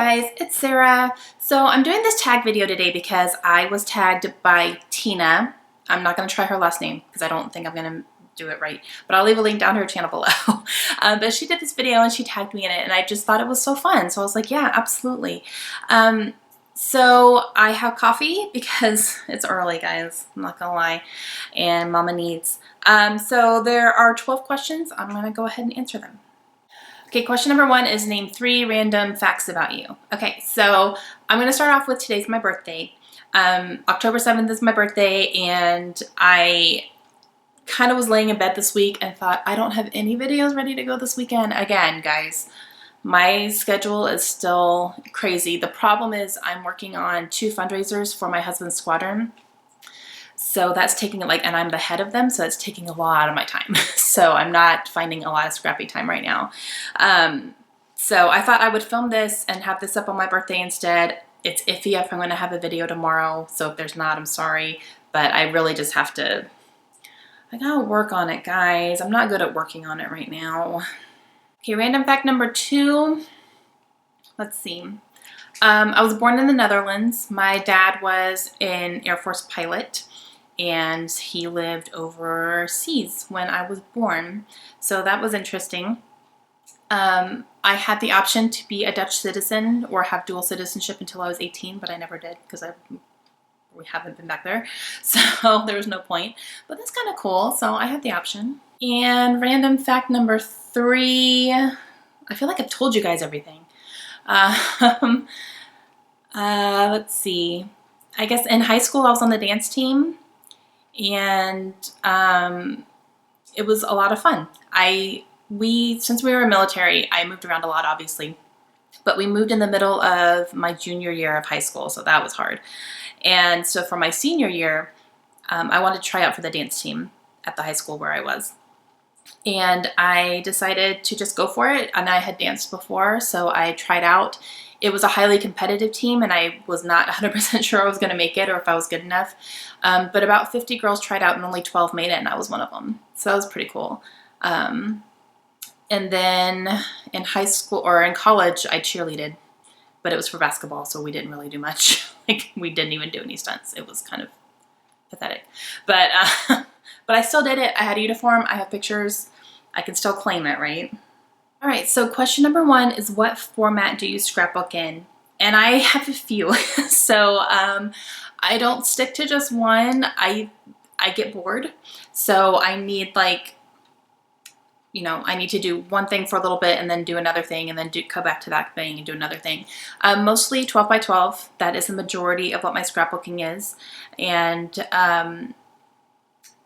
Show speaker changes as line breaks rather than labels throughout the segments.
guys, it's Sarah. So I'm doing this tag video today because I was tagged by Tina. I'm not going to try her last name because I don't think I'm going to do it right, but I'll leave a link down to her channel below. But she did this video and she tagged me in it and I just thought it was so fun. So I was like, yeah, absolutely. So I have coffee because it's early, guys, I'm not gonna lie, and mama needs. So there are 12 questions. I'm gonna go ahead and answer them. Okay, question number 1 is name 3 random facts about you. Okay, so I'm gonna start off with today's my birthday. October 7th is my birthday, and I kind of was laying in bed this week and thought, I don't have any videos ready to go this weekend. Again, guys, my schedule is still crazy. The problem is I'm working on 2 fundraisers for my husband's squadron. So that's taking and I'm the head of them, so it's taking a lot of my time. So I'm not finding a lot of scrappy time right now. So I thought I would film this and have this up on my birthday instead. It's iffy if I'm going to have a video tomorrow, so if there's not, I'm sorry. But I really just have to, I gotta work on it, guys. I'm not good at working on it right now. Okay, random fact number 2. Let's see. I was born in the Netherlands. My dad was an Air Force pilot, and he lived overseas when I was born. So that was interesting. I had the option to be a Dutch citizen or have dual citizenship until I was 18, but I never did because we haven't been back there. So there was no point, but that's kind of cool. So I had the option. And random fact number 3, I feel like I've told you guys everything. Let's see. I guess in high school I was on the dance team, and it was a lot of fun. Since we were military, I moved around a lot, obviously, but we moved in the middle of my junior year of high school, so that was hard. And so for my senior year, I wanted to try out for the dance team at the high school where I was. And I decided to just go for it, and I had danced before, so I tried out. It was a highly competitive team, and I was not 100% sure I was going to make it or if I was good enough. But about 50 girls tried out, and only 12 made it, and I was one of them. So that was pretty cool. And then in high school, or in college, I cheerleaded, but it was for basketball, so we didn't really do much. We didn't even do any stunts. It was kind of pathetic. But I still did it. I had a uniform. I have pictures. I can still claim it, right? All right, so question number 1 is, what format do you scrapbook in? And I have a few. So I don't stick to just one. I get bored. So I need I need to do one thing for a little bit and then do another thing and then come back to that thing and do another thing. Mostly 12 by 12. That is the majority of what my scrapbooking is. And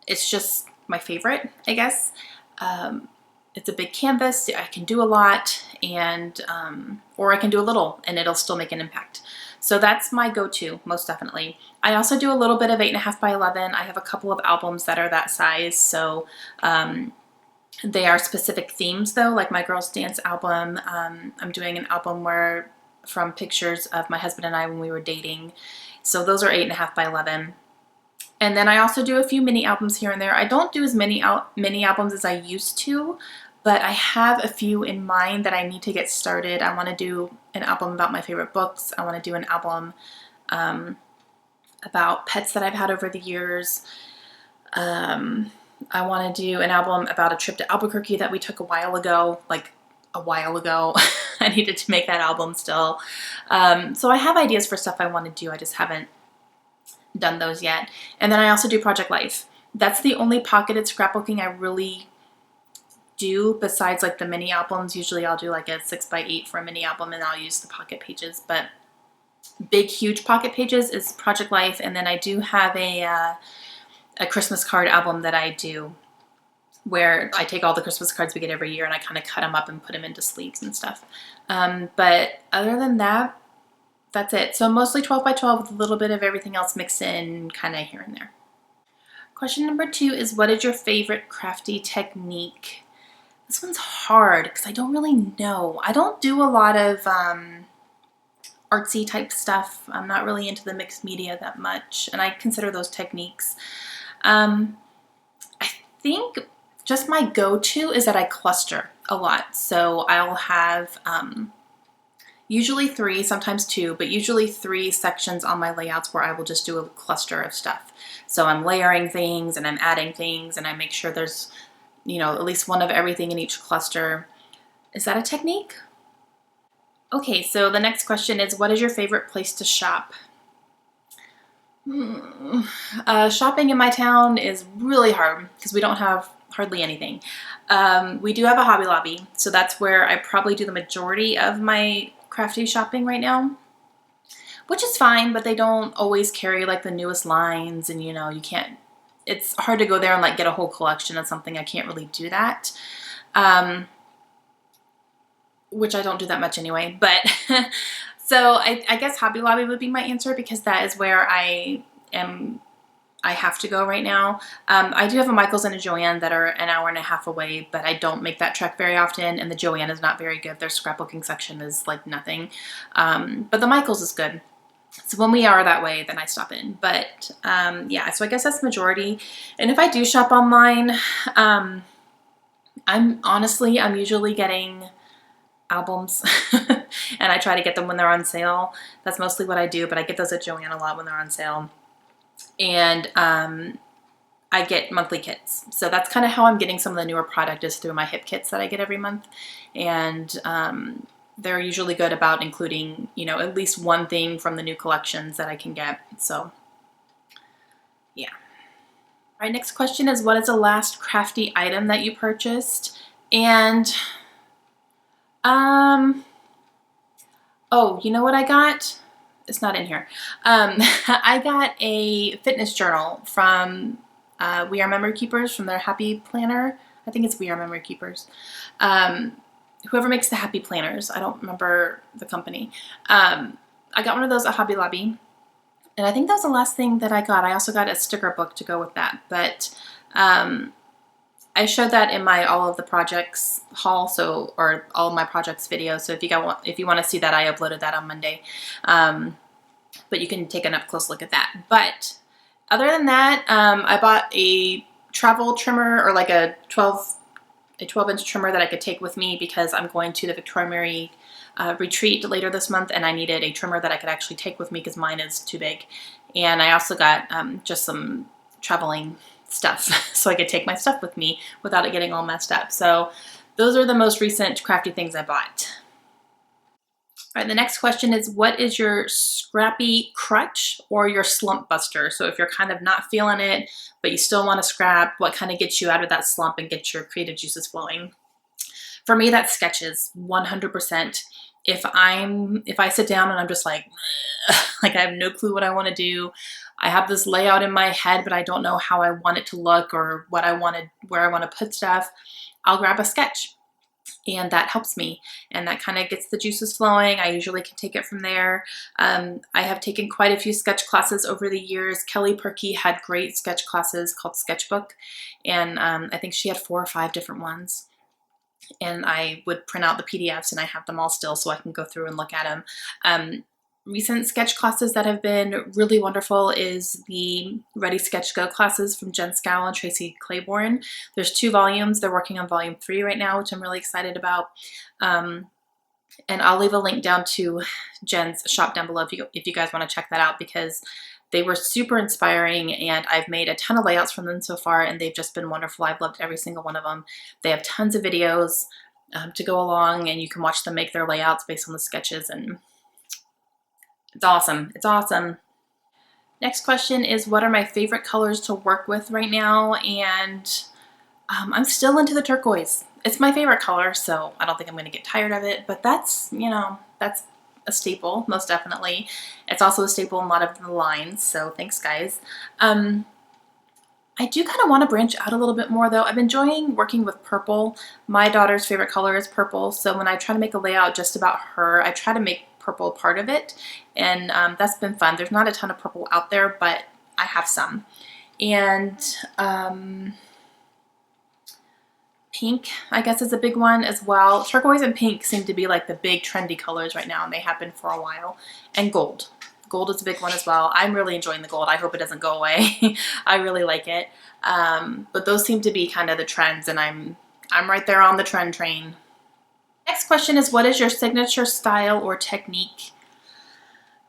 it's just my favorite, I guess. It's a big canvas. I can do a lot, and or I can do a little and it'll still make an impact. So that's my go-to, most definitely. I also do a little bit of 8.5 by 11. I have a couple of albums that are that size, so they are specific themes though, like my Girls Dance album. I'm doing an album from pictures of my husband and I when we were dating. So those are 8.5 by 11. And then I also do a few mini albums here and there. I don't do as many mini albums as I used to, but I have a few in mind that I need to get started. I want to do an album about my favorite books. I want to do an album about pets that I've had over the years. I want to do an album about a trip to Albuquerque that we took a while ago, I needed to make that album still. So I have ideas for stuff I want to do. I just haven't done those yet. And then I also do Project Life. That's the only pocketed scrapbooking I really do, besides the mini albums. Usually I'll do a 6 by 8 for a mini album and I'll use the pocket pages, but big huge pocket pages is Project Life. And then I do have a Christmas card album that I do, where I take all the Christmas cards we get every year and I kind of cut them up and put them into sleeves and stuff. But other than that, that's it. So mostly 12 by 12 with a little bit of everything else mixed in kind of here and there. Question number 2 is, what is your favorite crafty technique? This one's hard because I don't really know. I don't do a lot of artsy type stuff. I'm not really into the mixed media that much, and I consider those techniques. I think just my go-to is that I cluster a lot. So I'll have Usually 3, sometimes 2, but usually 3 sections on my layouts where I will just do a cluster of stuff. So I'm layering things and I'm adding things and I make sure there's, you know, at least one of everything in each cluster. Is that a technique? Okay, so the next question is, what is your favorite place to shop? Shopping in my town is really hard because we don't have hardly anything. We do have a Hobby Lobby, so that's where I probably do the majority of my crafty shopping right now, which is fine, but they don't always carry like the newest lines, and you know, you can't, it's hard to go there and like get a whole collection of something. I can't really do that. Which I don't do that much anyway, but so I guess Hobby Lobby would be my answer because that is where I have to go right now. I do have a Michaels and a Joann that are an hour and a half away, but I don't make that trek very often, and the Joann is not very good. Their scrapbooking section is like nothing, but the Michaels is good. So when we are that way, then I stop in. But yeah, so I guess that's the majority. And if I do shop online, I'm usually getting albums and I try to get them when they're on sale. That's mostly what I do, but I get those at Joann a lot when they're on sale. And I get monthly kits. So that's kind of how I'm getting some of the newer product, is through my hip kits that I get every month. And they're usually good about including, you know, at least one thing from the new collections that I can get. So yeah. All right, next question is, what is the last crafty item that you purchased? And oh, you know what I got? It's not in here. I got a fitness journal from We Are Memory Keepers, from their Happy Planner. I think it's We Are Memory Keepers. Whoever makes the Happy Planners, I don't remember the company. I got one of those at Hobby Lobby, and I think that was the last thing that I got. I also got a sticker book to go with that, but I showed that in my all of the projects haul, so, or all of my projects video. So if you want to see that, I uploaded that on Monday. But you can take an up close look at that. But other than that, I bought a travel trimmer, or like a 12-inch trimmer that I could take with me, because I'm going to the Victoria Mary retreat later this month, and I needed a trimmer that I could actually take with me because mine is too big. And I also got just some traveling stuff so I could take my stuff with me without it getting all messed up. So those are the most recent crafty things I bought. All right, the next question is, what is your scrappy crutch or your slump buster? So if you're kind of not feeling it, but you still want to scrap, what kind of gets you out of that slump and gets your creative juices flowing? For me, that's sketches, 100%. If I sit down and I'm just like I have no clue what I want to do, I have this layout in my head, but I don't know how I want it to look or where I want to put stuff, I'll grab a sketch. And that helps me, and that kind of gets the juices flowing. I usually can take it from there. I have taken quite a few sketch classes over the years. Kelly Perky had great sketch classes called Sketchbook, and I think she had 4 or 5 different ones. And I would print out the PDFs, and I have them all still so I can go through and look at them. Recent sketch classes that have been really wonderful is the Ready Sketch Go classes from Jen Scowl and Tracy Claiborne. There's 2 volumes. They're working on volume 3 right now, which I'm really excited about. And I'll leave a link down to Jen's shop down below if you guys want to check that out, because they were super inspiring, and I've made a ton of layouts from them so far, and they've just been wonderful. I've loved every single one of them. They have tons of videos to go along, and you can watch them make their layouts based on the sketches, and it's awesome. It's awesome. Next question is, what are my favorite colors to work with right now? And I'm still into the turquoise. It's my favorite color, so I don't think I'm going to get tired of it, but that's, you know, that's a staple, most definitely. It's also a staple in a lot of the lines, so thanks, guys. I do kind of want to branch out a little bit more, though. I'm enjoying working with purple. My daughter's favorite color is purple, so when I try to make a layout just about her, I try to make purple part of it, and that's been fun. There's not a ton of purple out there, but I have some. And pink, I guess, is a big one as well. Turquoise and pink seem to be like the big trendy colors right now, and they have been for a while. And gold. Gold is a big one as well. I'm really enjoying the gold. I hope it doesn't go away. I really like it. But those seem to be kind of the trends, and I'm right there on the trend train. Next question is, what is your signature style or technique?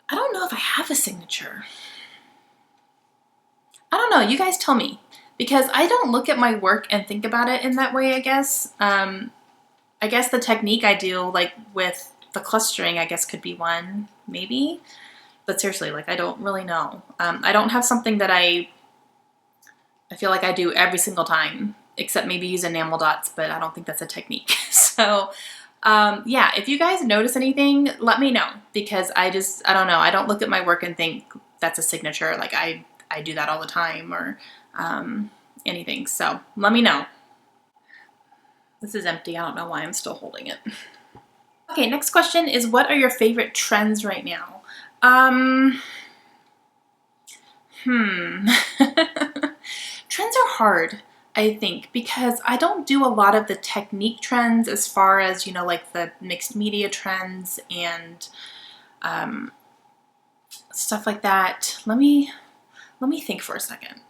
I don't know if I have a signature. I don't know, you guys tell me, because I don't look at my work and think about it in that way, I guess. I guess the technique I do, like with the clustering, I guess could be one, maybe. But seriously, like I don't really know. I don't have something that I feel like I do every single time, except maybe use enamel dots, but I don't think that's a technique. So yeah, if you guys notice anything, let me know, because I don't know. I don't look at my work and think that's a signature. Like I do that all the time, or anything. So let me know. This is empty. I don't know why I'm still holding it. Okay, next question is, what are your favorite trends right now? Trends are hard, I think, because I don't do a lot of the technique trends as far as, you know, like the mixed media trends and stuff like that. Let me think for a second.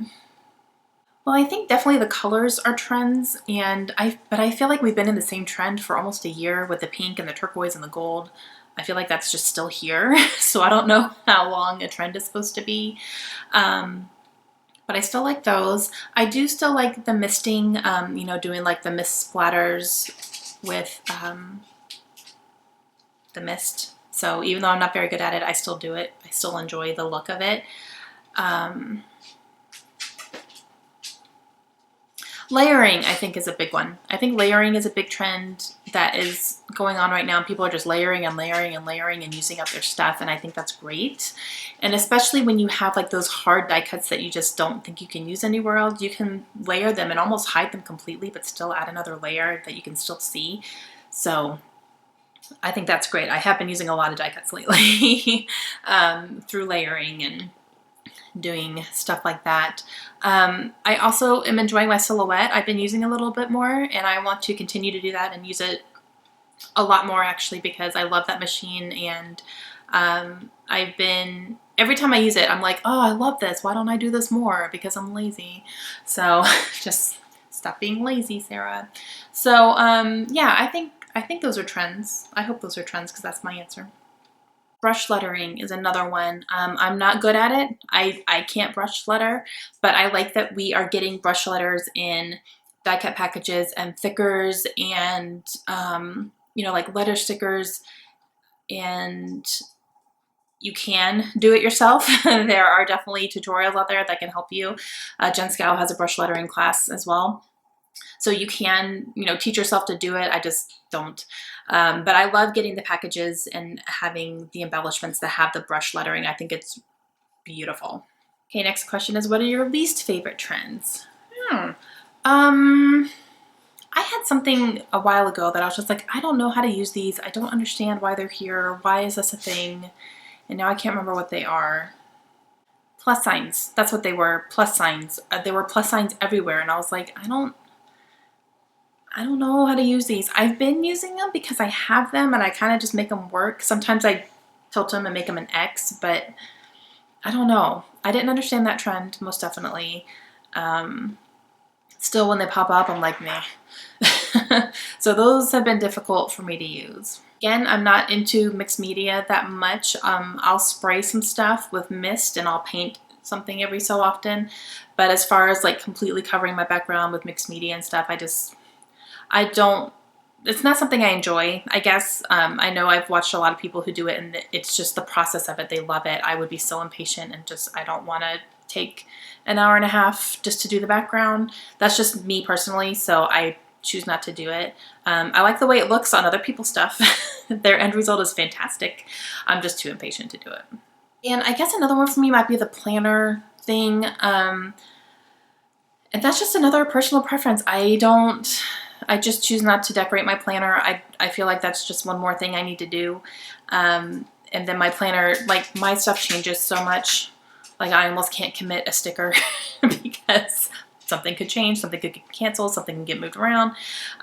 Well, I think definitely the colors are trends, but I feel like we've been in the same trend for almost a year with the pink and the turquoise and the gold. I feel like that's just still here, so I don't know how long a trend is supposed to be. But I still like those. I do still like the misting, you know, doing like the mist splatters with the mist. So even though I'm not very good at it, I still do it. I still enjoy the look of it. Layering, I think, is a big one. I think layering is a big trend that is going on right now. People are just layering and layering and layering and using up their stuff, and I think that's great. And especially when you have like those hard die cuts that you just don't think you can use anywhere else, you can layer them and almost hide them completely, but still add another layer that you can still see. So I think that's great. I have been using a lot of die cuts lately through layering and doing stuff like that. I also am enjoying my silhouette. I've been using a little bit more, and I want to continue to do that and use it a lot more, actually, because I love that machine. And every time I use it, I'm like, oh, I love this. Why don't I do this more? Because I'm lazy. So just stop being lazy, Sarah. So yeah, I think those are trends. I hope those are trends, because that's my answer. Brush lettering is another one. I'm not good at it. I can't brush letter, but I like that we are getting brush letters in die cut packages and thickers and, you know, like letter stickers, and you can do it yourself. There are definitely tutorials out there that can help you. Jen Scow has a brush lettering class as well. So you can, you know, teach yourself to do it. I just don't. But I love getting the packages and having the embellishments that have the brush lettering. I think it's beautiful. Okay, next question is, what are your least favorite trends? I had something a while ago that I was just like, I don't know how to use these. I don't understand why they're here. Why is this a thing? And now I can't remember what they are. Plus signs. That's what they were. Plus signs. There were plus signs everywhere, and I was like, I don't know how to use these. I've been using them because I have them and I kind of just make them work. Sometimes I tilt them and make them an X, but I don't know. I didn't understand that trend, most definitely. Still, when they pop up, I'm like, meh. So those have been difficult for me to use. Again, I'm not into mixed media that much. I'll spray some stuff with mist and I'll paint something every so often. But as far as like completely covering my background with mixed media and stuff, it's not something I enjoy, I guess. I know I've watched a lot of people who do it, and it's just the process of it. They love it. I would be so impatient and I don't want to take an hour and a half just to do the background. That's just me personally, so I choose not to do it. I like the way it looks on other people's stuff. Their end result is fantastic. I'm just too impatient to do it. And I guess another one for me might be the planner thing. And that's just another personal preference. I just choose not to decorate my planner. I feel like that's just one more thing I need to do. And then my planner, like my stuff changes so much. Like I almost can't commit a sticker because something could change, something could get canceled, something can get moved around.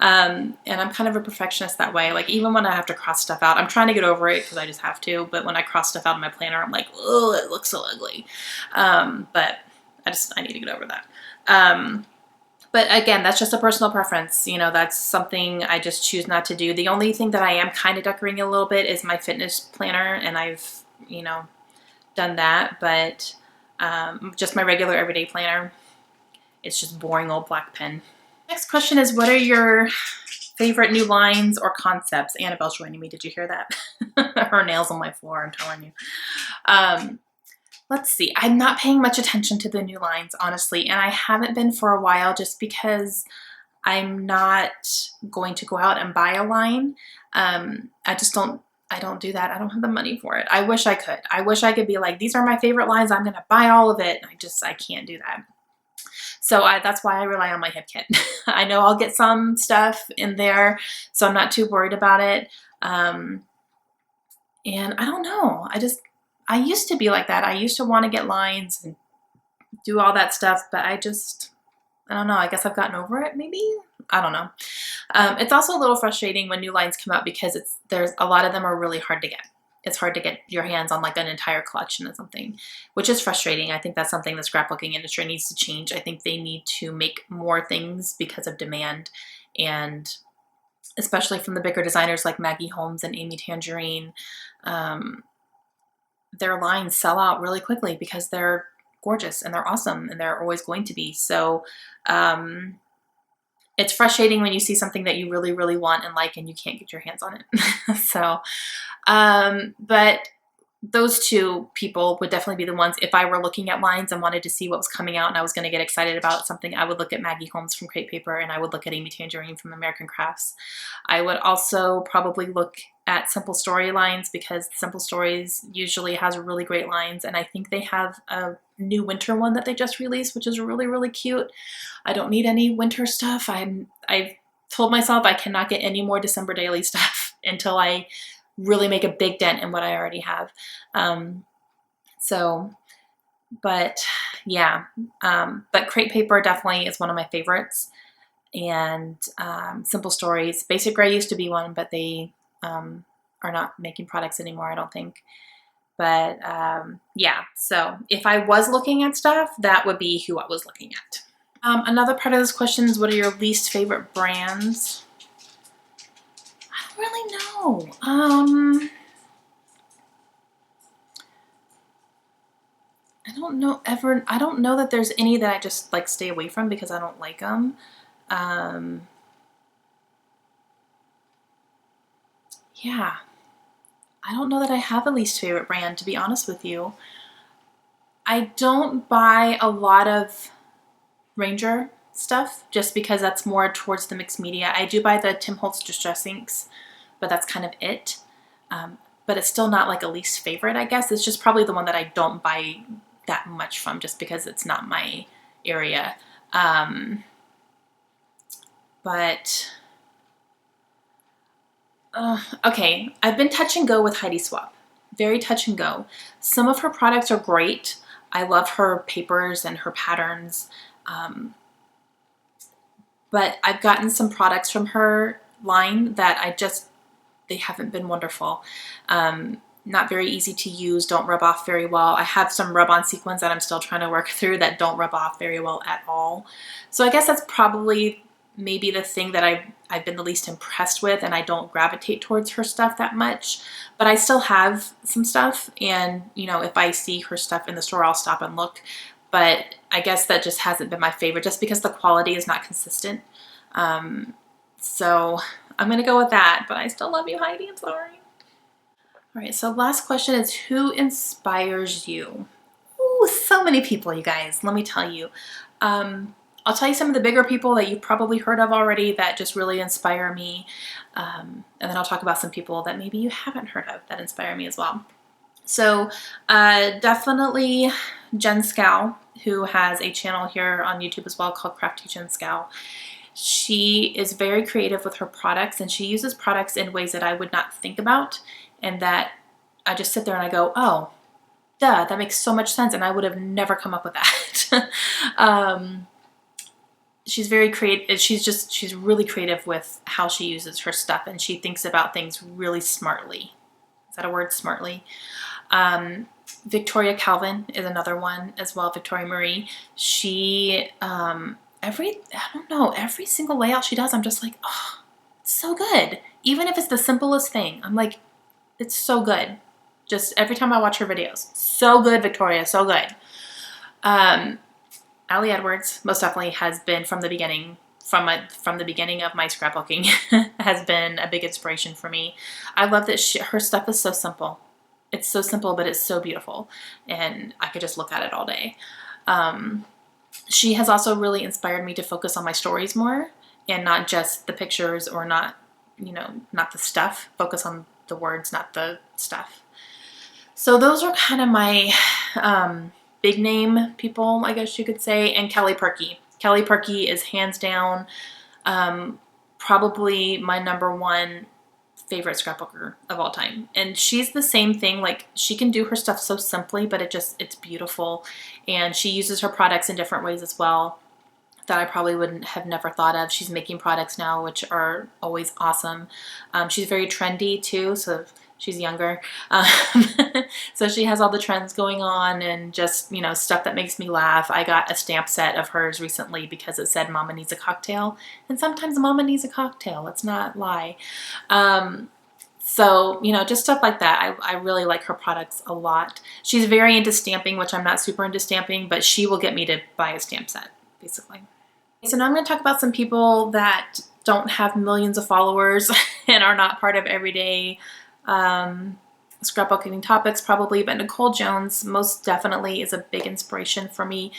And I'm kind of a perfectionist that way. Like even when I have to cross stuff out, I'm trying to get over it because I just have to. But when I cross stuff out in my planner, I'm like, oh, it looks so ugly. But I need to get over that. But again, that's just a personal preference. You know, that's something I just choose not to do. The only thing that I am kind of decorating a little bit is my fitness planner, and I've, you know, done that, but just my regular everyday planner. It's just boring old black pen. Next question is, what are your favorite new lines or concepts? Annabelle's joining me. Did you hear that? Her nails on my floor, I'm telling you. Let's see. I'm not paying much attention to the new lines, honestly, and I haven't been for a while just because I'm not going to go out and buy a line. I don't do that. I don't have the money for it. I wish I could. I wish I could be like, these are my favorite lines, I'm going to buy all of it. I can't do that. So that's why I rely on my hip kit. I know I'll get some stuff in there, so I'm not too worried about it. And I don't know. I used to be like that. I used to want to get lines and do all that stuff, but I don't know. I guess I've gotten over it, maybe? I don't know. It's also a little frustrating when new lines come out because there's a lot of them are really hard to get. It's hard to get your hands on like an entire collection of something, which is frustrating. I think that's something the scrapbooking industry needs to change. I think they need to make more things because of demand, and especially from the bigger designers like Maggie Holmes and Amy Tangerine. Their lines sell out really quickly because they're gorgeous and they're awesome and they're always going to be. So it's frustrating when you see something that you really, really want and like and you can't get your hands on it. So, but those two people would definitely be the ones, if I were looking at lines and wanted to see what was coming out and I was going to get excited about something, I would look at Maggie Holmes from Crate Paper, and I would look at Amy Tangerine from American Crafts. I would also probably look at Simple Story lines, because Simple Stories usually has really great lines, and I think they have a new winter one that they just released, which is really, really cute. I don't need any winter stuff. I've told myself I cannot get any more December daily stuff until I really make a big dent in what I already have. But yeah, but Crate Paper definitely is one of my favorites. And Simple Stories. Basic Gray used to be one, but they are not making products anymore, I don't think. But yeah, so if I was looking at stuff, that would be who I was looking at. Another part of this question is, what are your least favorite brands? I don't really know. I don't know that there's any that I just like stay away from because I don't like them. Yeah, I don't know that I have a least favorite brand, to be honest with you. I don't buy a lot of Ranger stuff just because that's more towards the mixed media. I do buy the Tim Holtz Distress Inks, but that's kind of it. But it's still not like a least favorite, I guess. It's just probably the one that I don't buy that much from just because it's not my area. Okay, I've been touch and go with Heidi Swapp. Very touch and go. Some of her products are great. I love her papers and her patterns. But I've gotten some products from her line that they haven't been wonderful. Not very easy to use, don't rub off very well. I have some rub-on sequins that I'm still trying to work through that don't rub off very well at all. So I guess that's probably maybe the thing that I've been the least impressed with, and I don't gravitate towards her stuff that much. But I still have some stuff, and you know, if I see her stuff in the store, I'll stop and look. But I guess that just hasn't been my favorite just because the quality is not consistent. So I'm gonna go with that, but I still love you, Heidi, I'm sorry. All right, so last question is, who inspires you? Ooh, so many people, you guys, let me tell you. I'll tell you some of the bigger people that you've probably heard of already that just really inspire me. And then I'll talk about some people that maybe you haven't heard of that inspire me as well. So definitely Jen Scow, who has a channel here on YouTube as well called Crafty Jen Scow. She is very creative with her products, and she uses products in ways that I would not think about, and that I just sit there and I go, oh, duh, that makes so much sense, and I would have never come up with that. She's very creative. She's really creative with how she uses her stuff, and she thinks about things really smartly. Is that a word, smartly? Victoria Calvin is another one as well, Victoria Marie. She I don't know, every single layout she does, I'm just like, oh, it's so good. Even if it's the simplest thing, I'm like, it's so good. Just every time I watch her videos. So good, Victoria, so good. Ali Edwards most definitely has been from the beginning, from the beginning of my scrapbooking, has been a big inspiration for me. I love that her stuff is so simple. It's so simple, but it's so beautiful, and I could just look at it all day. She has also really inspired me to focus on my stories more, and not just the pictures, or not, you know, not the stuff. Focus on the words, not the stuff. So those are kind of my big name people, I guess you could say, and Kelly Purkey. Kelly Purkey is hands down probably my #1 favorite scrapbooker of all time. And she's the same thing, like she can do her stuff so simply, but it's beautiful. And she uses her products in different ways as well that I probably wouldn't have never thought of. She's making products now, which are always awesome. She's very trendy too, so she's younger. So she has all the trends going on, and just, you know, stuff that makes me laugh. I got a stamp set of hers recently because it said Mama Needs a Cocktail, and sometimes Mama needs a cocktail, let's not lie. So, you know, just stuff like that. I really like her products a lot. She's very into stamping, which I'm not super into stamping, but she will get me to buy a stamp set, basically. So now I'm going to talk about some people that don't have millions of followers and are not part of everyday scrapbooking topics probably, but Nicole Jones most definitely is a big inspiration for me.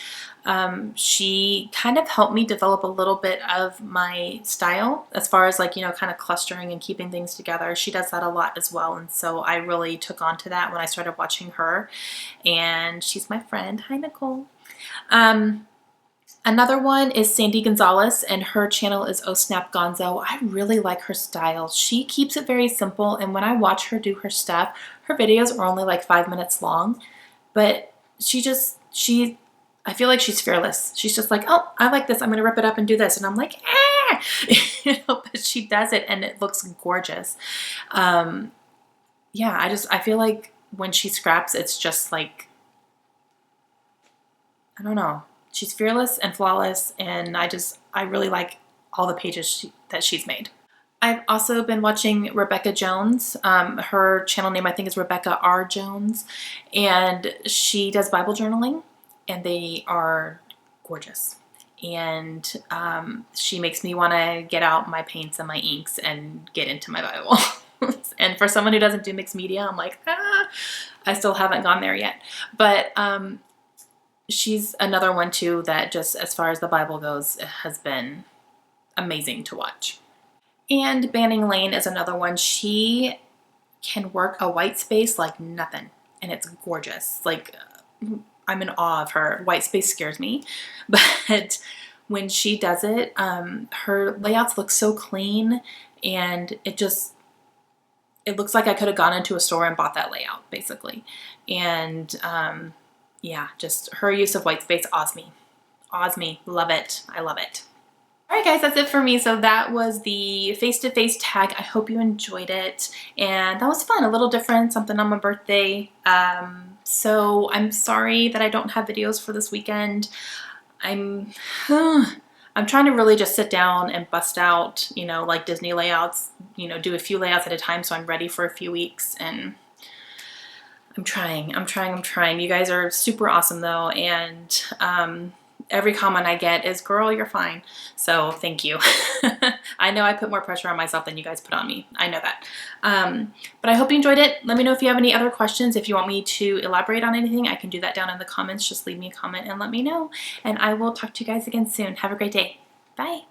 She kind of helped me develop a little bit of my style as far as, like, you know, kind of clustering and keeping things together. She does that a lot as well, and so I really took on to that when I started watching her, and she's my friend. Hi, Nicole. Another one is Sandy Gonzalez, and her channel is Oh Snap Gonzo. I really like her style. She keeps it very simple, and when I watch her do her stuff, her videos are only like 5 minutes long, but I feel like she's fearless. She's just like, oh, I like this, I'm gonna rip it up and do this, and I'm like, ah! You know, but she does it and it looks gorgeous. Yeah, I feel like when she scraps, it's just like, I don't know. She's fearless and flawless, and I really like all the pages that she's made. I've also been watching Rebecca Jones. Her channel name I think is Rebecca R. Jones, and she does Bible journaling, and they are gorgeous. And she makes me want to get out my paints and my inks and get into my Bible. And for someone who doesn't do mixed media, I'm like, I still haven't gone there yet. But she's another one too that, just as far as the Bible goes, has been amazing to watch. And Banning Lane is another one. She can work a white space like nothing, and it's gorgeous. Like, I'm in awe of her. White space scares me, but when she does it, her layouts look so clean, and it looks like I could have gone into a store and bought that layout, basically. And yeah, just her use of white space, awes me. Awes me. Love it. I love it. All right, guys, that's it for me. So that was the face-to-face tag. I hope you enjoyed it. And that was fun. A little different, something on my birthday. So I'm sorry that I don't have videos for this weekend. I'm trying to really just sit down and bust out, you know, like Disney layouts, you know, do a few layouts at a time so I'm ready for a few weeks. And I'm trying. You guys are super awesome though, and every comment I get is, girl, you're fine. So thank you. I know I put more pressure on myself than you guys put on me. I know that. But I hope you enjoyed it. Let me know if you have any other questions. If you want me to elaborate on anything, I can do that down in the comments. Just leave me a comment and let me know. And I will talk to you guys again soon. Have a great day. Bye.